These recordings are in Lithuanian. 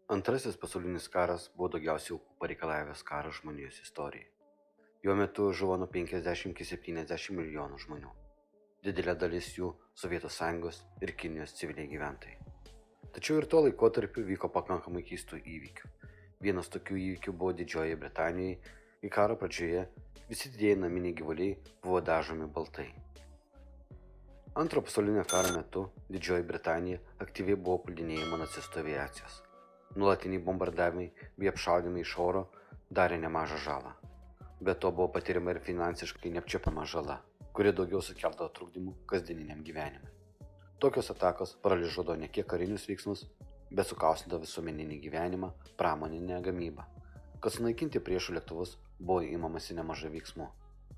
Antrasis pasaulinis karas buvo daugiausiai aukų pareikalavęs karas žmonijos istorijai. Jo metu žuvo nuo 50 iki 70 milijonų žmonių. Didelė dalis jų Sovietų Sąjungos ir Kinijos civiliai gyventojai. Tačiau ir tuo laikotarpiu vyko pakankamai keistų įvykių. Vienas tokių įvykių buvo Didžiojoje Britanijoje, kai karo pradžioje visi didieji naminiai gyvuliai buvo dažomi baltai. Antro pasaulinio karo metu Didžioji Britanija aktyviai buvo puldinėjama nacistų aviacijos. Nuolatiniai bombardavimai bei apšaudymai iš oro darė nemažą žalą. Be to buvo patiriama ir finansiškai neapčiuopiama žala, kuri daugiau sukeldavo trukdymų kasdieniniam gyvenimui. Tokios atakos paralyžuodavo ne kiek karinius veiksmus, bet sukaustindavo visuomeninį gyvenimą, pramoninę gamybą. Kad sunaikinti priešų lėktuvus buvo imamasi nemažai veiksmų.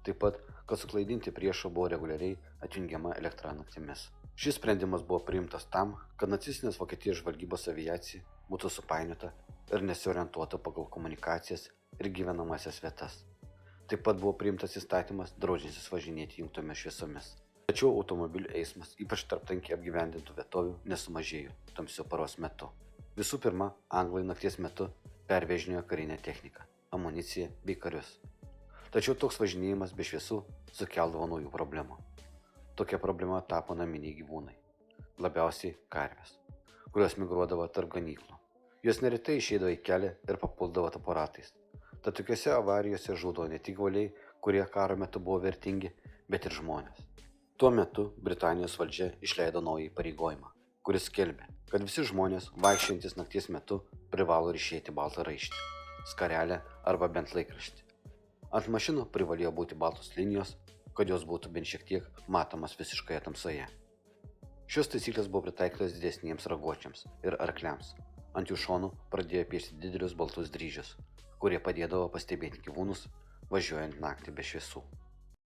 Taip pat, kad suklaidinti priešą buvo reguliariai atjungiama elektra naktimis. Šis sprendimas buvo priimtas tam, kad nacistinės Vokietijos žvalgybos aviacija būtų supainiota ir nesiorientuota pagal komunikacijas ir gyvenamasias vietas. Taip pat buvo priimtas įstatymas draudžiantis važinėti įjungtomis šviesomis. Tačiau automobilių eismas, ypač tarp tankiai apgyvendintų vietovių, nesumažėjo tamsiu paros metu. Visų pirma, anglai nakties metu pervežinėjo karinę techniką, amuniciją bei karius. Tačiau toks važinėjimas be šviesų sukeldavo naujų problemų. Tokia problema tapo naminiai gyvūnai, labiausiai karvės, kurios migruodavo tarp ganyklų. Jos neretai išeidavo į kelią ir papuldavo aparatais. Tad tokiuose avarijose žūdavo ne tik gyvuliai, kurie karo metu buvo vertingi, bet ir žmonės. Tuo metu Britanijos valdžia išleido naują įpareigojimą, kuris skelbė, kad visi žmonės vaikščiantys nakties metu privalo ryšėti baltą raištį, skarelę arba bent laikraštį. Ant mašinų privalėjo būti baltos linijos, kad jos būtų bent šiek tiek matomas visiškoje tamsoje. Šios taisyklės buvo pritaikytos didesniems raguočiams ir arkliams. Ant jų šonų pradėjo piešti didelius baltus dryžius, kurie padėdavo pastebėti gyvūnus važiuojant naktį be šviesų.